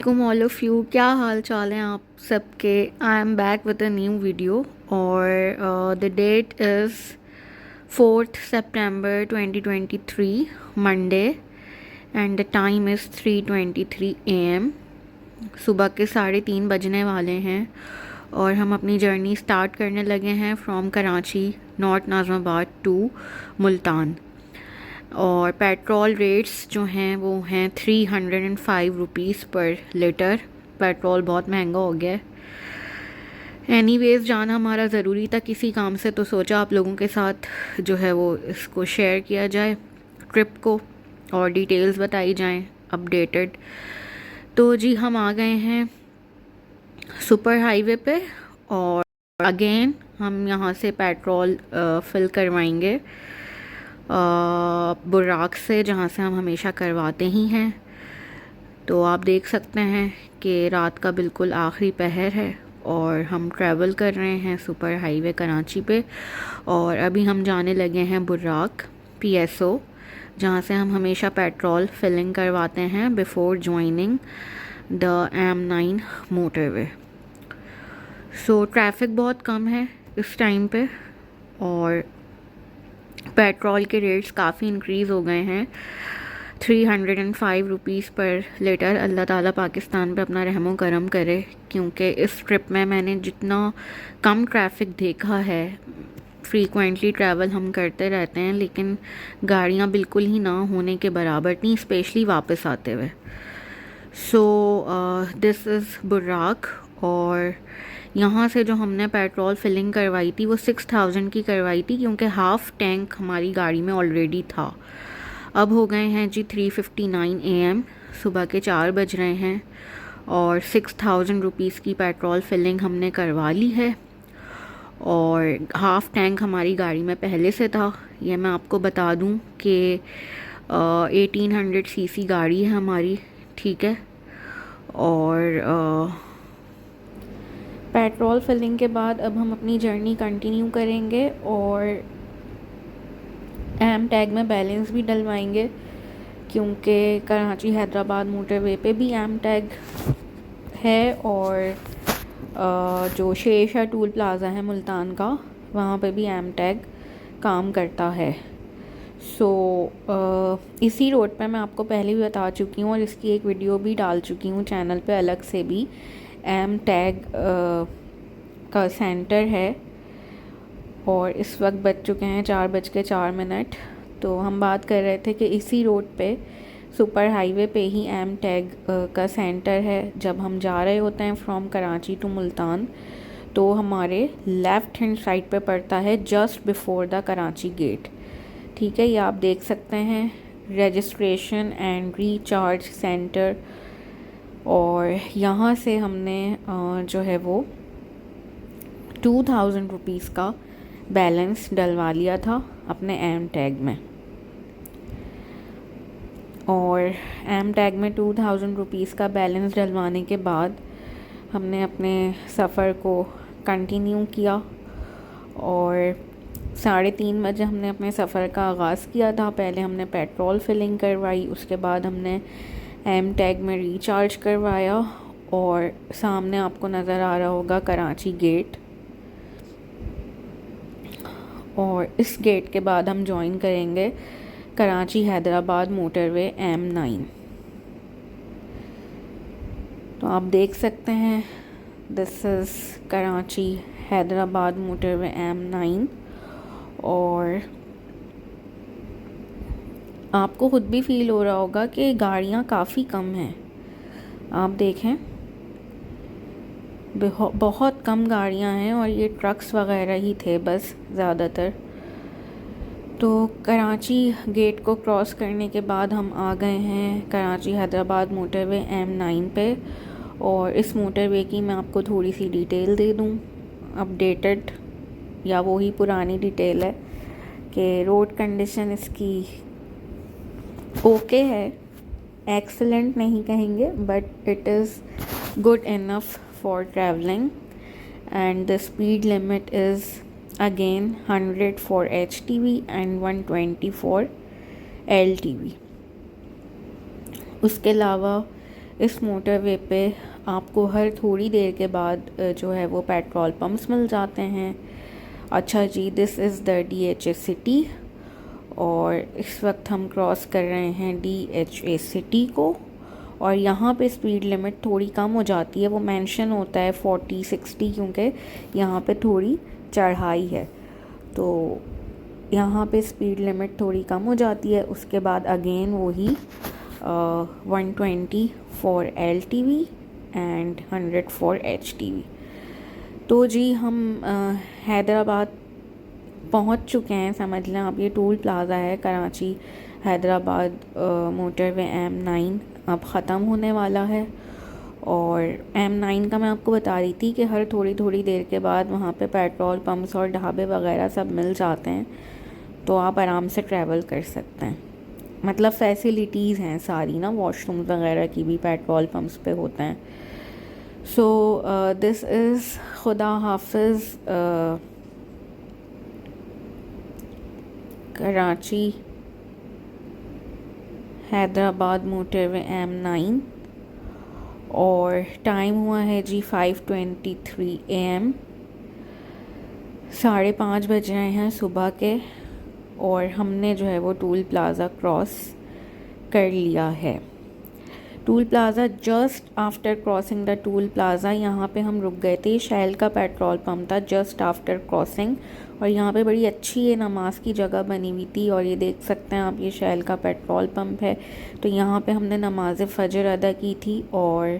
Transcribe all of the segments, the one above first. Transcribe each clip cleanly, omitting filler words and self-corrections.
वालेकुम all of you, क्या हाल चाल हैं आप सबके। I am back with a new video और the date is 4th September 2023 Monday and the time is 3:23 AM। सुबह के 3:30 बजने वाले हैं और हम अपनी जर्नी स्टार्ट करने लगे हैं from Karachi North Nazimabad to Multan. और पेट्रोल रेट्स जो हैं वो हैं 305 रुपीज़ पर लीटर। पेट्रोल बहुत महंगा हो गया है। एनीवेज़ जाना हमारा ज़रूरी था किसी काम से, तो सोचा आप लोगों के साथ जो है वो इसको शेयर किया जाए, ट्रिप को, और डिटेल्स बताई जाएं अपडेटेड। तो जी हम आ गए हैं सुपर हाईवे पे और अगेन हम यहाँ से पेट्रोल फिल करवाएंगे बुर्राक से, जहाँ से हम हमेशा करवाते ही हैं। तो आप देख सकते हैं कि रात का बिल्कुल आखिरी पहर है और हम ट्रैवल कर रहे हैं सुपर हाईवे कराची पे। और अभी हम जाने लगे हैं बुर्राक PSO, जहाँ से हम हमेशा पेट्रोल फिलिंग करवाते हैं before joining the M9 motorway. So traffic बहुत कम है इस टाइम पे और पेट्रोल के रेट्स काफ़ी इंक्रीज़ हो गए हैं। 305 रुपीज़ पर लीटर। अल्लाह ताला पाकिस्तान पे अपना रहमो करम करे, क्योंकि इस ट्रिप में मैंने जितना कम ट्रैफिक देखा है, फ्रीक्वेंटली ट्रैवल हम करते रहते हैं लेकिन गाड़ियाँ बिल्कुल ही ना होने के बराबर थी, स्पेशली वापस आते हुए। सो दिस इज़ बुर्राक और यहाँ से जो हमने पेट्रोल फिलिंग करवाई थी वो 6000 की करवाई थी, क्योंकि हाफ़ टैंक हमारी गाड़ी में ऑलरेडी था। अब हो गए हैं जी 3:59 AM, सुबह के 4 बज रहे हैं और 6000 रुपीज़ की पेट्रोल फिलिंग हमने करवा ली है और हाफ़ टैंक हमारी गाड़ी में पहले से था। ये मैं आपको बता दूं कि 1800 cc गाड़ी है हमारी, ठीक है। और पेट्रोल फिलिंग के बाद अब हम अपनी जर्नी कंटिन्यू करेंगे और एम टैग में बैलेंस भी डलवाएंगे, क्योंकि कराची हैदराबाद मोटरवे पे भी एम टैग है और जो शेरशाह टूल प्लाज़ा है मुल्तान का, वहाँ पे भी एम टैग काम करता है। सो इसी रोड पे मैं आपको पहले भी बता चुकी हूँ और इसकी एक वीडियो भी डाल चुकी हूँ चैनल पे अलग से भी। एम टैग का सेंटर है और इस वक्त बज चुके हैं 4:04। तो हम बात कर रहे थे कि इसी रोड पे सुपर हाईवे पे ही एम टैग का सेंटर है। जब हम जा रहे होते हैं फ्रॉम कराची टू मुल्तान तो हमारे लेफ़्ट हैंड साइड पे पड़ता है, just before the Karachi gate, ठीक है। ये आप देख सकते हैं, रजिस्ट्रेशन एंड रिचार्ज सेंटर। और यहाँ से हमने जो है वो 2000 रुपीज़ का बैलेंस डलवा लिया था अपने एम टैग में। और एम टैग में 2000 रुपीज़ का बैलेंस डलवाने के बाद हमने अपने सफ़र को कंटिन्यू किया और 3:30 बजे हमने अपने सफ़र का आगाज़ किया था। पहले हमने पेट्रोल फिलिंग करवाई, उसके बाद हमने एम टैग में रिचार्ज करवाया और सामने आपको नज़र आ रहा होगा कराची गेट। और इस गेट के बाद हम ज्वाइन करेंगे कराची हैदराबाद मोटरवे M9। तो आप देख सकते हैं, this is Karachi Hyderabad motorway M9। और आपको ख़ुद भी फील हो रहा होगा कि गाड़ियाँ काफ़ी कम हैं। आप देखें, बहुत कम गाड़ियाँ हैं और ये ट्रक्स वगैरह ही थे बस ज़्यादातर। तो कराची गेट को क्रॉस करने के बाद हम आ गए हैं कराची हैदराबाद मोटरवे M9 पे। और इस मोटरवे की मैं आपको थोड़ी सी डिटेल दे दूँ अपडेटेड, या वो ही पुरानी डिटेल है कि रोड कंडीशन इसकी ओके है, एक्सीलेंट नहीं कहेंगे but it is good enough for traveling, and the speed limit is again 100 for HTV and 120 for LTV। उसके अलावा इस मोटरवे पे आपको हर थोड़ी देर के बाद जो है वो पेट्रोल पंप्स मिल जाते हैं। अच्छा जी, this is the DHA city और इस वक्त हम क्रॉस कर रहे हैं DHA सिटी को। और यहाँ पे स्पीड लिमिट थोड़ी कम हो जाती है, वो मेंशन होता है 40-60 क्योंकि यहाँ पे थोड़ी चढ़ाई है, तो यहाँ पे स्पीड लिमिट थोड़ी कम हो जाती है। उसके बाद अगेन वही 120 for LTV and 100 for HTV। तो जी हम हैदराबाद पहुँच चुके हैं, समझ लें आप। ये टोल प्लाज़ा है कराची हैदराबाद मोटरवे M9 अब ख़त्म होने वाला है। और M9 का मैं आपको बता रही थी कि हर थोड़ी थोड़ी देर के बाद वहाँ पे पेट्रोल पंप्स और ढाबे वगैरह सब मिल जाते हैं, तो आप आराम से ट्रैवल कर सकते हैं। मतलब फैसिलिटीज़ हैं सारी ना, वॉशरूम वगैरह की भी पेट्रोल पंप्स पे होते हैं। सो दिस इज़ खुदा हाफिज़ कराची हैदराबाद मोटरवे M9 और टाइम हुआ है जी 5:23 AM, 5:30 बज रहे हैं सुबह के। और हमने जो है वो टोल प्लाज़ा क्रॉस कर लिया है। Toll plaza just after crossing the toll plaza यहाँ पे हम रुक गए थे। शैल का पेट्रोल पंप था जस्ट आफ्टर क्रॉसिंग, और यहाँ पे बड़ी अच्छी ये नमाज की जगह बनी हुई थी। और ये देख सकते हैं आप, ये शैल का पेट्रोल पंप है। तो यहाँ पे हमने नमाज फ़जर अदा की थी। और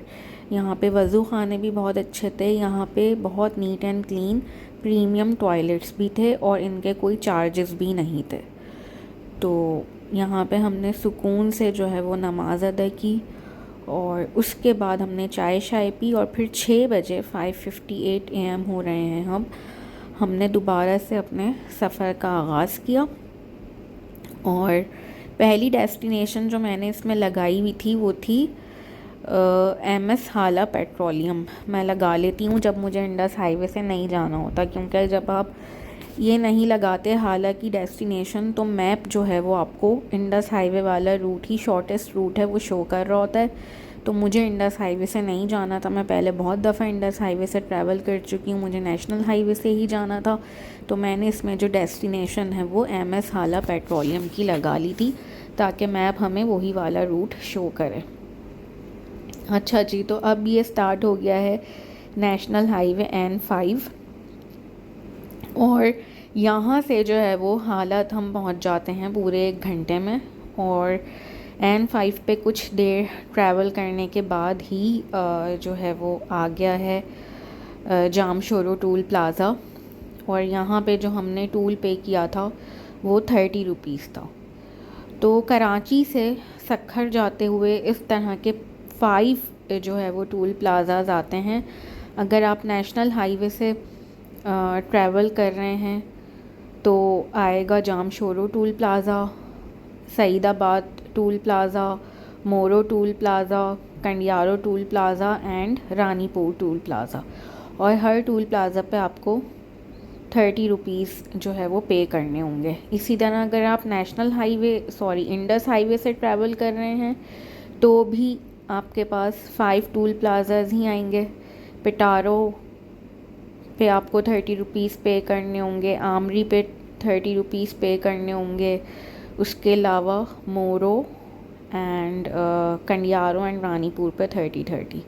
यहाँ पे वज़ू खाने भी बहुत अच्छे थे, यहाँ पे बहुत neat and clean premium toilets भी थे और इनके कोई चार्जेस भी नहीं थे। तो यहाँ पे हमने सुकून से जो है वो नमाज अदा की और उसके बाद हमने चाय शाय पी। और फिर 6 बजे 5:58 AM हो रहे हैं, हमने दोबारा से अपने सफ़र का आगाज़ किया। और पहली डेस्टिनेशन जो मैंने इसमें लगाई हुई थी वो थी MS हाला पेट्रोलियम। मैं लगा लेती हूँ जब मुझे इंडस हाईवे से नहीं जाना होता, क्योंकि जब आप ये नहीं लगाते हाला की डेस्टिनेशन तो मैप जो है वो आपको इंडस हाईवे वाला रूट ही शॉर्टेस्ट रूट है वो शो कर रहा होता है। तो मुझे इंडस हाईवे से नहीं जाना था, मैं पहले बहुत दफ़ा इंडस हाईवे से ट्रैवल कर चुकी हूँ, मुझे नेशनल हाईवे से ही जाना था। तो मैंने इसमें जो डेस्टिनेशन है वो MS हाला पेट्रोलियम की लगा ली थी ताकि मैप हमें वही वाला रूट शो करे। अच्छा जी, तो अब ये स्टार्ट हो गया है नेशनल हाईवे N5 और यहाँ से जो है वो हालत हम पहुँच जाते हैं पूरे 1 घंटे में। और N5 पे कुछ देर ट्रैवल करने के बाद ही जो है वो आ गया है जामशोरो टोल प्लाज़ा। और यहाँ पे जो हमने टोल पे किया था वो 30 रुपीज़ था। तो कराची से सक्खर जाते हुए इस तरह के 5 जो है वो टोल प्लाज़ाज आते हैं। अगर आप नेशनल हाईवे से ट्रैवल कर रहे हैं तो आएगा Jamshoro toll plaza, Saidabad toll plaza, Moro toll plaza, Kandiaro toll plaza and Ranipur toll plaza. और हर टोल प्लाज़ा पे आपको 30 रुपीज़ जो है वो पे करने होंगे। इसी तरह अगर आप इंडस हाईवे से ट्रैवल कर रहे हैं तो भी आपके पास 5 टोल प्लाज़ाज ही आएंगे। पिटारो पे आपको 30 रुपीज़ पे करने होंगे, आमरी पे 30 रुपीज़ पे करने होंगे। उसके अलावा मोरो एंड कंडियारो एंड रानीपुर पे 30।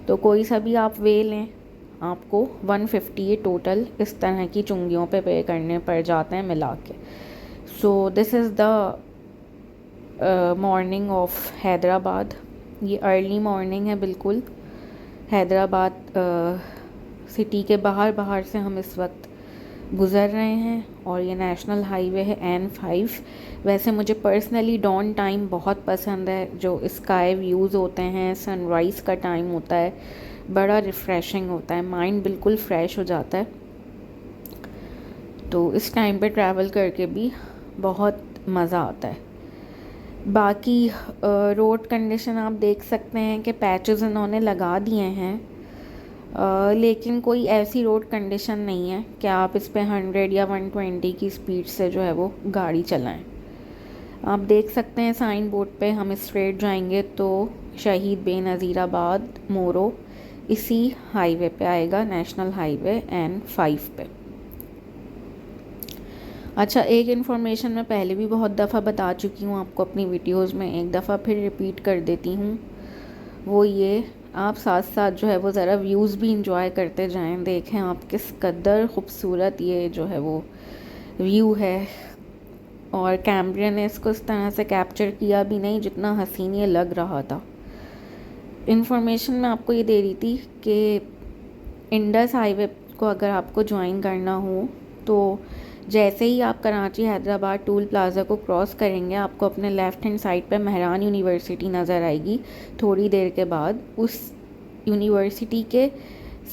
तो कोई सा भी आप वे लें आपको 150 टोटल इस तरह की चुंगियों पे करने पड़ जाते हैं मिला के। So this is the morning of Hyderabad. ये अर्ली मॉर्निंग है बिल्कुल। हैदराबाद सिटी के बाहर से हम इस वक्त गुज़र रहे हैं और ये नेशनल हाईवे है N5। वैसे मुझे पर्सनली डॉन टाइम बहुत पसंद है, जो स्काई व्यूज़ होते हैं, सनराइज़ का टाइम होता है, बड़ा रिफ़्रेशिंग होता है, माइंड बिल्कुल फ्रेश हो जाता है। तो इस टाइम पे ट्रैवल करके भी बहुत मज़ा आता है। बाकी रोड कंडीशन आप देख सकते हैं कि पैचेस इन्होंने लगा दिए हैं, लेकिन कोई ऐसी रोड कंडीशन नहीं है कि आप इस पे 100 या 120 की स्पीड से जो है वो गाड़ी चलाएं। आप देख सकते हैं साइन बोर्ड पे हम स्ट्रेट जाएंगे तो शहीद बेनज़ीराबाद मोरो इसी हाईवे पे आएगा, नेशनल हाईवे N5 पे। अच्छा, एक इन्फॉर्मेशन मैं पहले भी बहुत दफ़ा बता चुकी हूँ आपको अपनी वीडियोस में, एक दफ़ा फिर रिपीट कर देती हूँ। वो ये, आप साथ साथ जो है वो ज़रा व्यूज़ भी इंजॉय करते जाएं। देखें आप किस कदर ख़ूबसूरत ये जो है वो व्यू है, और कैमरे ने इसको इस तरह से कैप्चर किया भी नहीं जितना हसीन ये लग रहा था। इन्फॉर्मेशन मैं आपको ये दे रही थी कि इंडस हाईवे को अगर आपको ज्वाइन करना हो तो जैसे ही आप कराची हैदराबाद टूल प्लाज़ा को क्रॉस करेंगे, आपको अपने लेफ़्ट हैंड साइड पे मेहरान यूनिवर्सिटी नज़र आएगी। थोड़ी देर के बाद उस यूनिवर्सिटी के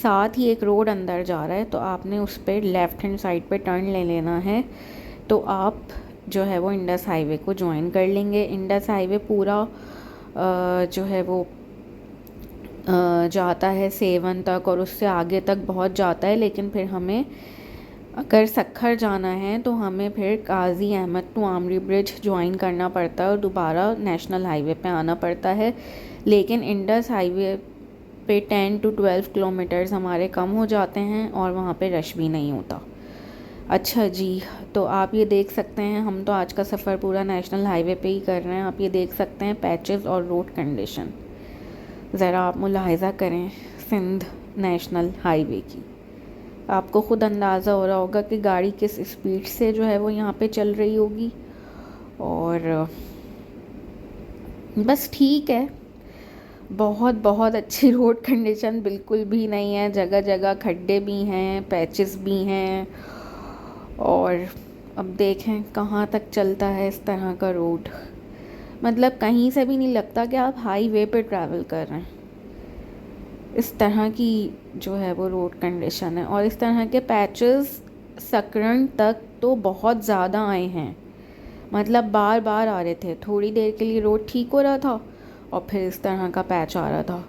साथ ही एक रोड अंदर जा रहा है, तो आपने उस पर लेफ़्ट हैंड साइड पे टर्न ले लेना है, तो आप जो है वो इंडस हाईवे को ज्वाइन कर लेंगे। इंडस हाईवे पूरा जो है वो जाता है सेवन तक और उससे आगे तक बहुत जाता है, लेकिन फिर हमें अगर सक्खर जाना है तो हमें फिर Qazi Ahmed to Amri bridge join करना पड़ता है और दोबारा नेशनल हाईवे पे आना पड़ता है। लेकिन इंडस हाईवे पे 10 to 12 किलोमीटर्स हमारे कम हो जाते हैं और वहाँ पे रश भी नहीं होता। अच्छा जी, तो आप ये देख सकते हैं, हम तो आज का सफ़र पूरा नेशनल हाईवे पे ही कर रहे हैं। आप ये देख सकते हैं पैचेस और रोड कंडीशन, ज़रा आप मुलाहिज़ा करें सिंध नेशनल हाईवे की। आपको ख़ुद अंदाज़ा हो रहा होगा कि गाड़ी किस स्पीड से जो है वो यहाँ पे चल रही होगी। और बस ठीक है, बहुत बहुत अच्छी रोड कंडीशन बिल्कुल भी नहीं है। जगह जगह खड्डे भी हैं, पैचेस भी हैं, और अब देखें कहाँ तक चलता है इस तरह का रोड। मतलब कहीं से भी नहीं लगता कि आप हाईवे पे ट्रैवल कर रहे हैं। इस तरह की जो है वो रोड कंडीशन है, और इस तरह के पैचेस सकरन तक तो बहुत ज़्यादा आए हैं। मतलब बार बार आ रहे थे, थोड़ी देर के लिए रोड ठीक हो रहा था और फिर इस तरह का पैच आ रहा था।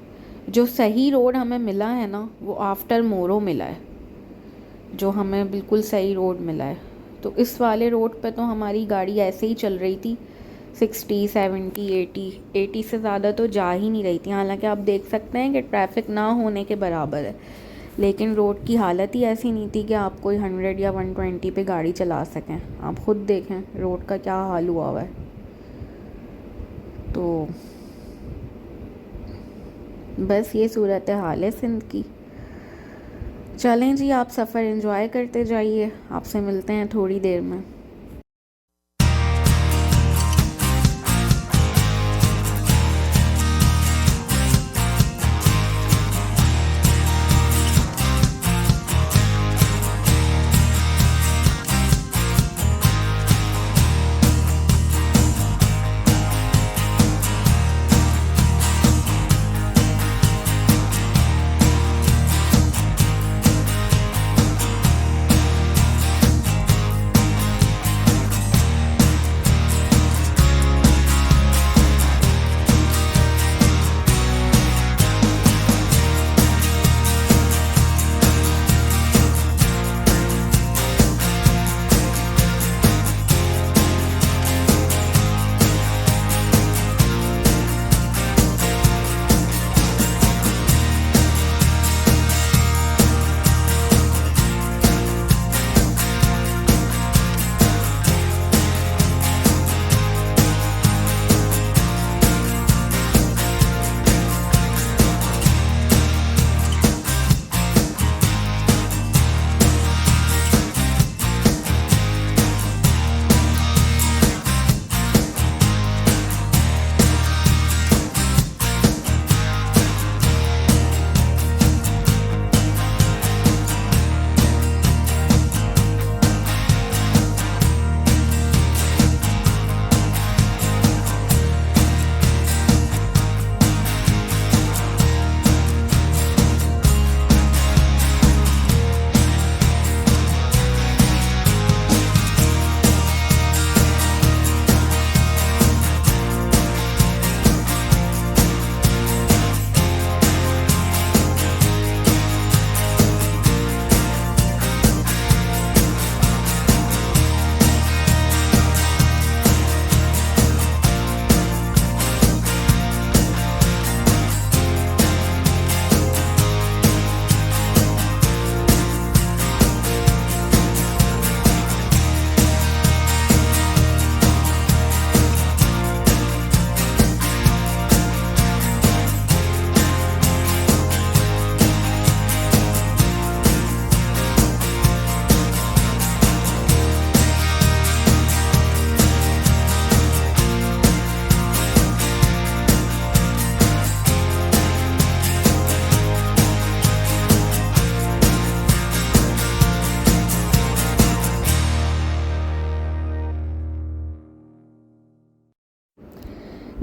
जो सही रोड हमें मिला है ना, वो आफ्टर मोरो मिला है, जो हमें बिल्कुल सही रोड मिला है। तो इस वाले रोड पे तो हमारी गाड़ी ऐसे ही चल रही थी, 60, 70, 80 से ज़्यादा तो जा ही नहीं रही थी। हालांकि आप देख सकते हैं कि ट्रैफिक ना होने के बराबर है, लेकिन रोड की हालत ही ऐसी नहीं थी कि आप कोई 100 या 120 पे गाड़ी चला सकें। आप ख़ुद देखें रोड का क्या हाल हुआ हुआ है। तो बस ये सूरत हाल है सिंध की। चलें जी, आप सफ़र एंजॉय करते जाइए। आपसे मिलते हैं थोड़ी देर में।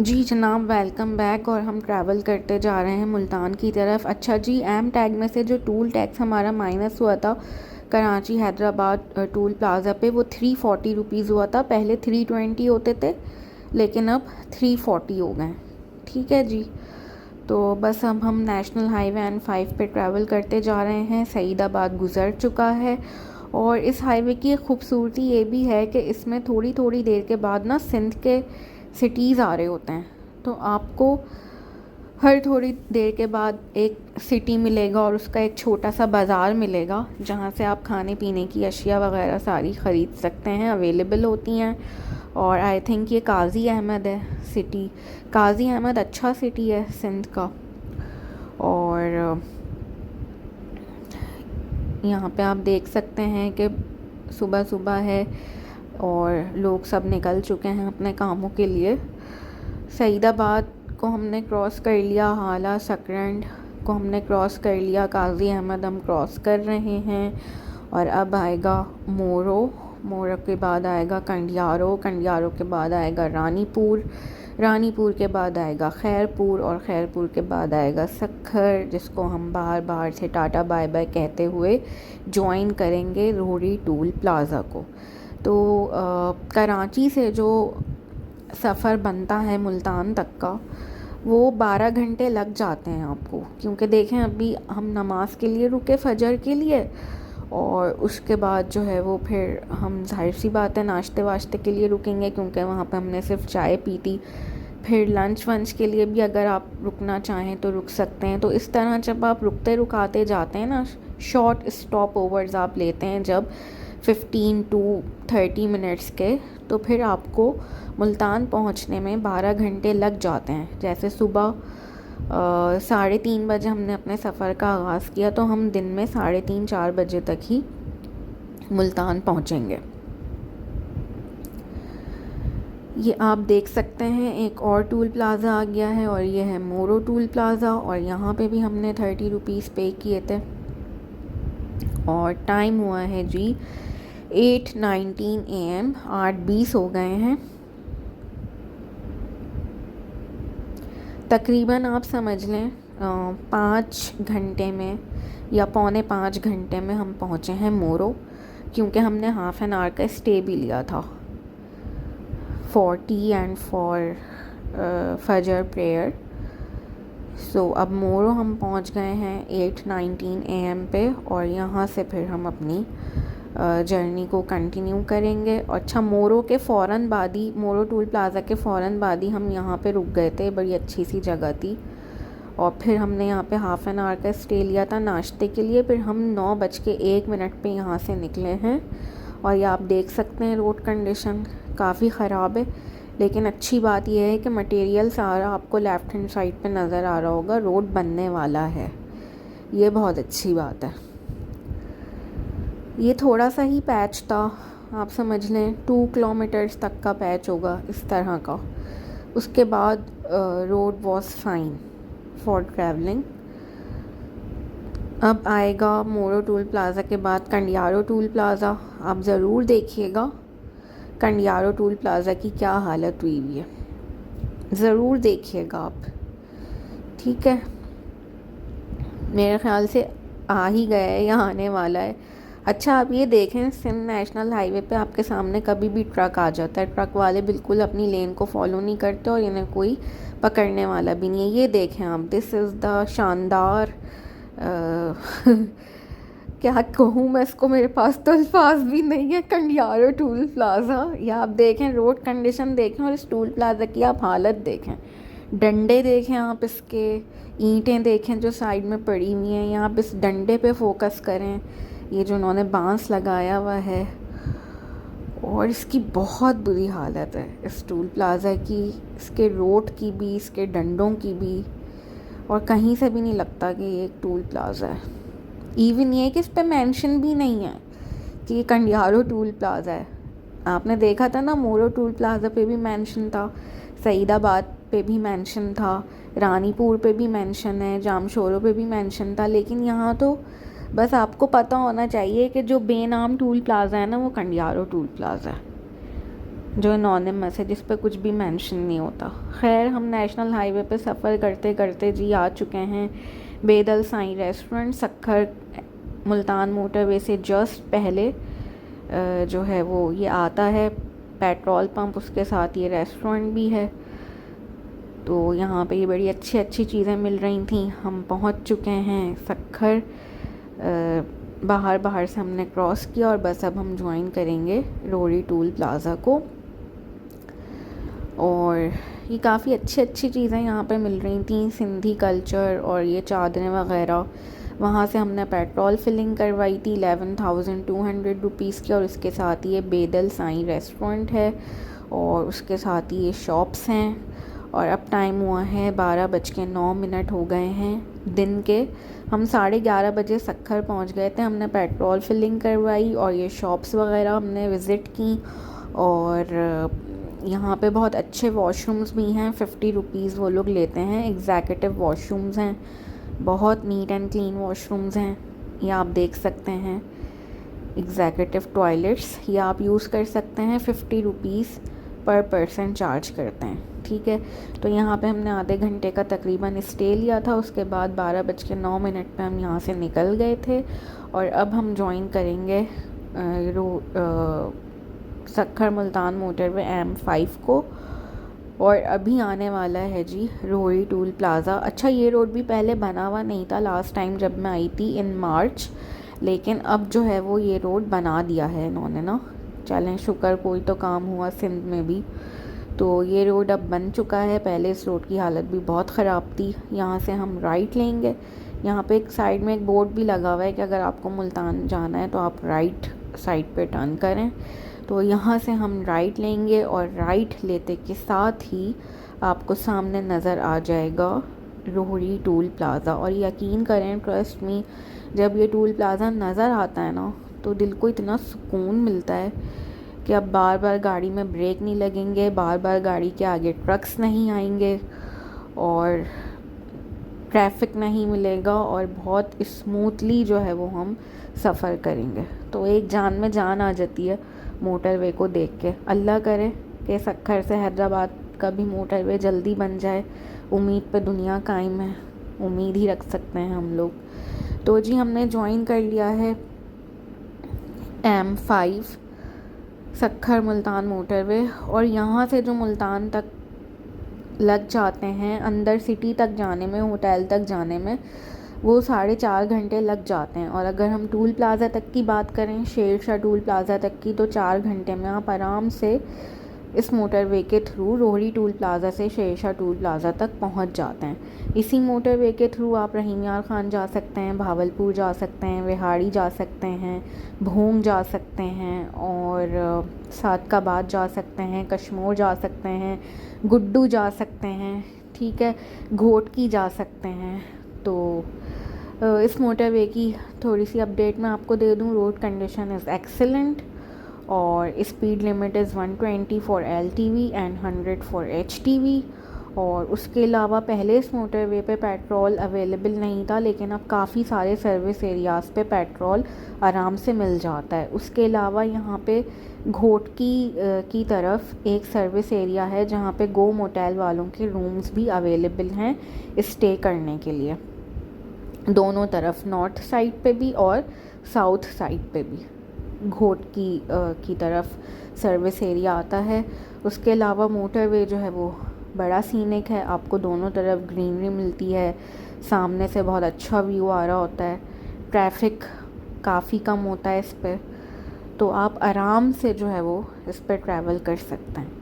जी जनाब, वेलकम बैक। और हम ट्रैवल करते जा रहे हैं मुल्तान की तरफ। अच्छा जी, एम टैग में से जो टूल टैक्स हमारा माइनस हुआ था कराची हैदराबाद टूल प्लाज़ा पे, वो 340 रुपीज़ हुआ था। पहले 320 होते थे, लेकिन अब 340 हो गए। ठीक है जी। तो बस अब हम नेशनल हाईवे N5 पे ट्रैवल करते जा रहे हैं। सईदाबाद गुज़र चुका है। और इस हाईवे की एक ख़ूबसूरती ये भी है कि इसमें थोड़ी थोड़ी देर के बाद ना सिंध के सिटीज़ आ रहे होते हैं। तो आपको हर थोड़ी देर के बाद एक सिटी मिलेगा और उसका एक छोटा सा बाज़ार मिलेगा, जहाँ से आप खाने पीने की अशिया वगैरह सारी ख़रीद सकते हैं, अवेलेबल होती हैं। और आई थिंक ये काजी अहमद है सिटी। काजी अहमद अच्छा सिटी है सिंध का। और यहाँ पे आप देख सकते हैं कि सुबह सुबह है और लोग सब निकल चुके हैं अपने कामों के लिए। सईदाबाद को हमने क्रॉस कर लिया, हाला सकरंड को हमने क्रॉस कर लिया, काजी अहमद हम क्रॉस कर रहे हैं। और अब आएगा मोरो, मोरो के बाद आएगा कंडियारो, कंडियारो के बाद आएगा रानीपुर, रानीपुर के बाद आएगा खैरपुर, और खैरपुर के बाद आएगा सक्खर, जिसको हम बाहर बाहर से टाटा बाय बाय कहते हुए ज्वाइन करेंगे रोहड़ी टूल प्लाज़ा को। तो कराची से जो सफ़र बनता है मुल्तान तक का, वो 12 घंटे लग जाते हैं आपको। क्योंकि देखें, अभी हम नमाज के लिए रुके फ़जर के लिए, और उसके बाद जो है वो फिर हम ज़ाहिर सी बात है नाश्ते वाश्ते के लिए रुकेंगे, क्योंकि वहाँ पे हमने सिर्फ चाय पी थी। फिर लंच वंच के लिए भी अगर आप रुकना चाहें तो रुक सकते हैं। तो इस तरह जब आप रुकते रुकाते जाते हैं ना, शॉर्ट स्टॉप ओवर्स आप लेते हैं जब 15 to 30 मिनट्स के, तो फिर आपको मुल्तान पहुंचने में 12 घंटे लग जाते हैं। जैसे सुबह 3:30 बजे हमने अपने सफ़र का आगाज़ किया, तो हम दिन में 3:30-4 बजे तक ही मुल्तान पहुंचेंगे। ये आप देख सकते हैं एक और टूल प्लाज़ा आ गया है, और ये है मोरो टूल प्लाज़ा। और यहाँ पे भी हमने 30 रुपीज़ पे किए थे। और टाइम हुआ है जी 8:19 AM, 8:20 हो गए हैं तकरीबन। आप समझ लें 5 घंटे में या 4.25 घंटे में हम पहुँचे हैं मोरो, क्योंकि हमने हाफ़ एन आवर का स्टे भी लिया था फॉर टी एंड फॉर फजर प्रेयर। सो अब मोरो हम पहुंच गए हैं 8:19 AM पे, और यहाँ से फिर हम अपनी जर्नी को कंटिन्यू करेंगे। अच्छा, मोरो के फ़ौरन बाद ही, मोरो टूल प्लाज़ा के फ़ौरन बाद ही हम यहाँ पे रुक गए थे। बड़ी अच्छी सी जगह थी। और फिर हमने यहाँ पे हाफ़ एन आवर का स्टे लिया था नाश्ते के लिए। फिर हम 9:01 पे यहाँ से निकले हैं। और ये आप देख सकते हैं रोड कंडीशन काफ़ी ख़राब है, लेकिन अच्छी बात यह है कि मटेरियल सारा आपको लेफ़्ट हैंड साइड पे नज़र आ रहा होगा। रोड बनने वाला है, ये बहुत अच्छी बात है। ये थोड़ा सा ही पैच था, आप समझ लें 2 किलोमीटर्स तक का पैच होगा इस तरह का। उसके बाद road was fine for travelling. अब आएगा मोरो टूल प्लाज़ा के बाद कंडियारो टूल प्लाज़ा। आप ज़रूर देखिएगा कंडियारो टूल प्लाज़ा की क्या हालत हुई हुई है, ज़रूर देखिएगा आप। ठीक है, मेरे ख़्याल से आ ही गया है या आने वाला है। अच्छा, आप ये देखें, सिंध नेशनल हाईवे पे आपके सामने कभी भी ट्रक आ जाता है। ट्रक वाले बिल्कुल अपनी लेन को फॉलो नहीं करते, और इन्हें कोई पकड़ने वाला भी नहीं है। ये देखें आप, दिस इज़ द शानदार क्या कहूँ मैं इसको, मेरे पास तो अल्फाज भी नहीं है, कंडियारो टूल प्लाज़ा। या आप देखें, रोड कंडीशन देखें, और इस टूल प्लाज़ा की आप हालत देखें। डंडे देखें आप इसके, ईंटें देखें जो साइड में पड़ी हुई हैं। या आप इस डंडे पे फोकस करें, ये जो उन्होंने बांस लगाया हुआ है, और इसकी बहुत बुरी हालत है इस टूल प्लाज़ा की, इसके रोड की भी, इसके डंडों की भी। और कहीं से भी नहीं लगता कि ये एक टूल प्लाज़ा है। इवन ये कि इस पे मेंशन भी नहीं है कि ये कंडियारो टूल प्लाज़ा है। आपने देखा था ना, मोरो टूल प्लाज़ा पे भी मेंशन था, सईदाबाद पे भी मेंशन था, रानीपुर पे भी मेंशन है, जामशोरो पे भी मेंशन था। लेकिन यहाँ तो बस आपको पता होना चाहिए कि जो बेनाम टूल प्लाज़ा है ना, वो कंडियारो टूल प्लाज़ा है। जो एनोनिमस है, जिस पर कुछ भी मेंशन नहीं होता। खैर, हम नेशनल हाईवे पे सफ़र करते करते जी आ चुके हैं बेदल साईं रेस्टोरेंट। सक्खर मुल्तान मोटरवे से जस्ट पहले जो है वो ये आता है पेट्रोल पंप, उसके साथ ये रेस्टोरेंट भी है। तो यहाँ पे ये बड़ी अच्छी अच्छी चीज़ें मिल रही थी। हम पहुँच चुके हैं सक्खर। बाहर से हमने क्रॉस किया और बस अब हम ज्वाइन करेंगे रोरी टूल प्लाज़ा को। और ये काफ़ी अच्छी चीज़ें यहाँ पे मिल रही थी, सिंधी कल्चर और ये चादरें वगैरह। वहाँ से हमने पेट्रोल फिलिंग करवाई थी 11,200 रुपीज़ की, और उसके साथ ये बेदल साईं रेस्टोरेंट है और उसके साथ ही ये शॉप्स हैं। और अब टाइम हुआ है 12:09 हो गए हैं दिन के। हम 11:30 बजे सक्खर पहुँच गए थे। हमने पेट्रोल फिलिंग करवाई और ये शॉप्स वगैरह हमने विज़िट की। और यहाँ पे बहुत अच्छे वॉशरूम्स भी हैं, 50 रुपीज़ वो लोग लेते हैं। एग्जीक्यूटिव वॉशरूम्स हैं, बहुत नीट एंड क्लीन वॉशरूम्स हैं, ये आप देख सकते हैं। एग्जीक्यूटिव टॉयलेट्स ये आप यूज़ कर सकते हैं, 50 रुपीज़ पर पर्सन चार्ज करते हैं, ठीक है। तो यहाँ पे हमने आधे घंटे का तकरीबन स्टे लिया था। उसके बाद 12:09 पे हम यहाँ से निकल गए थे और अब हम ज्वाइन करेंगे सक्खर मुल्तान मोटरवे M5 को। और अभी आने वाला है जी रोरी टूल प्लाज़ा। अच्छा, ये रोड भी पहले बना हुआ नहीं था लास्ट टाइम जब मैं आई थी इन मार्च, लेकिन अब जो है वो ये रोड बना दिया है इन्होंने ना। चलें, शुक्र कोई तो काम हुआ सिंध में भी। तो ये रोड अब बन चुका है, पहले इस रोड की हालत भी बहुत ख़राब थी। यहाँ से हम राइट लेंगे। यहाँ पे एक साइड में एक बोर्ड भी लगा हुआ है कि अगर आपको मुल्तान जाना है तो आप राइट साइड पे टर्न करें। तो यहाँ से हम राइट लेंगे और राइट लेते के साथ ही आपको सामने नज़र आ जाएगा रोरी टूल प्लाज़ा। और यकीन करें, ट्रस्ट मी, जब ये टूल प्लाज़ा नज़र आता है ना तो दिल को इतना सुकून मिलता है कि अब बार बार गाड़ी में ब्रेक नहीं लगेंगे, बार बार गाड़ी के आगे ट्रक्स नहीं आएंगे और ट्रैफिक नहीं मिलेगा और बहुत स्मूथली जो है वो हम सफ़र करेंगे। तो एक जान में जान आ जाती है मोटरवे को देख के। अल्लाह करे कि सक्खर से हैदराबाद का भी मोटरवे जल्दी बन जाए। उम्मीद पे दुनिया कायम है, उम्मीद ही रख सकते हैं हम लोग। तो जी हमने ज्वाइन कर लिया है M5 सक्खर मुल्तान मोटरवे। और यहाँ से जो मुल्तान तक लग जाते हैं, अंदर सिटी तक जाने में, होटल तक जाने में, वो 4.5 घंटे लग जाते हैं। और अगर हम टूल प्लाज़ा तक की बात करें, शेरशाह टूल प्लाज़ा तक की, तो 4 घंटे में आप आराम से इस मोटरवे के थ्रू रोरी टूल प्लाज़ा से शेरशाह टूल प्लाज़ा तक पहुंच जाते हैं। इसी मोटरवे के थ्रू आप रहीम यार ख़ान जा सकते हैं, भावलपुर जा सकते हैं, विहाड़ी जा सकते हैं, भूंग जा सकते हैं और सादकाबाद जा सकते हैं, कश्मोर जा सकते हैं, गुड्डू जा सकते हैं, ठीक है, घोटकी जा सकते हैं। तो इस मोटरवे की थोड़ी सी अपडेट मैं आपको दे दूं। रोड कंडीशन इज़ एक्सीलेंट और speed limit is 120 for LTV and 100 for HTV। और उसके अलावा पहले इस मोटरवे पे पेट्रोल अवेलेबल नहीं था, लेकिन अब काफ़ी सारे सर्विस एरियाज़ पे पेट्रोल आराम से मिल जाता है। उसके अलावा यहाँ पे घोटकी की तरफ एक सर्विस एरिया है जहाँ पे गो मोटेल वालों के रूम्स भी अवेलेबल हैं स्टे करने के लिए, दोनों तरफ, नॉर्थ साइड पे भी और साउथ साइड पे भी घोटकी की तरफ सर्विस एरिया आता है। उसके अलावा मोटरवे जो है वो बड़ा सीनिक है, आपको दोनों तरफ ग्रीनरी मिलती है, सामने से बहुत अच्छा व्यू आ रहा होता है, ट्रैफिक काफ़ी कम होता है इस पर, तो आप आराम से जो है वो इस पर ट्रैवल कर सकते हैं,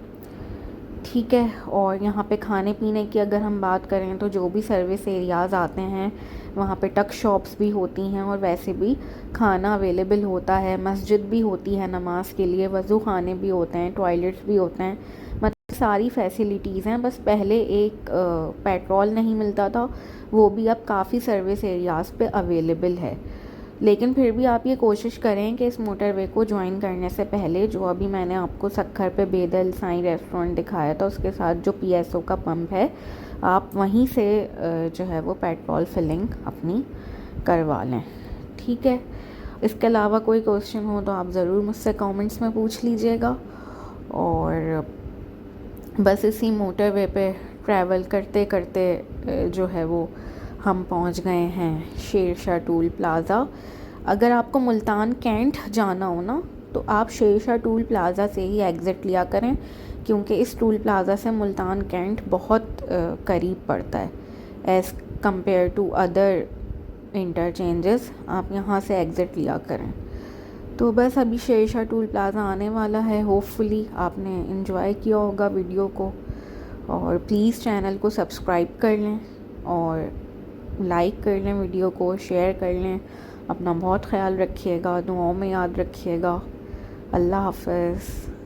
ठीक है। और यहाँ पे खाने पीने की अगर हम बात करें तो जो भी सर्विस एरियाज़ आते हैं वहाँ पे टक शॉप्स भी होती हैं और वैसे भी खाना अवेलेबल होता है, मस्जिद भी होती है नमाज के लिए, वज़ू खाने भी होते हैं, टॉयलेट्स भी होते हैं, मतलब सारी फैसिलिटीज़ हैं। बस पहले एक पेट्रोल नहीं मिलता था, वो भी अब काफ़ी सर्विस एरियाज़ पे अवेलेबल है। लेकिन फिर भी आप ये कोशिश करें कि इस मोटरवे को ज्वाइन करने से पहले, जो अभी मैंने आपको सक्खर पे बेदल साईं रेस्टोरेंट दिखाया था उसके साथ जो PSO का पंप है, आप वहीं से जो है वो पेट्रोल फिलिंग अपनी करवा लें, ठीक है। इसके अलावा कोई क्वेश्चन हो तो आप ज़रूर मुझसे कमेंट्स में पूछ लीजिएगा। और बस इसी मोटरवे पे ट्रैवल करते करते जो है वो हम पहुंच गए हैं शेरशाह टूल प्लाज़ा। अगर आपको मुल्तान कैंट जाना हो ना तो आप शेरशाह टूल प्लाज़ा से ही एग्ज़िट लिया करें, क्योंकि इस टूल प्लाज़ा से मुल्तान कैंट बहुत करीब पड़ता है as compare to other interchanges. आप यहाँ से एग्ज़िट लिया करें। तो बस अभी शेरशाह टूल प्लाज़ा आने वाला है। होपफुली आपने इन्जॉय किया होगा वीडियो को, और प्लीज़ चैनल को सब्सक्राइब कर लें और लाइक कर लें, वीडियो को शेयर कर लें। अपना बहुत ख्याल रखिएगा, दुआओं में याद रखिएगा। अल्लाह हाफ़िज़।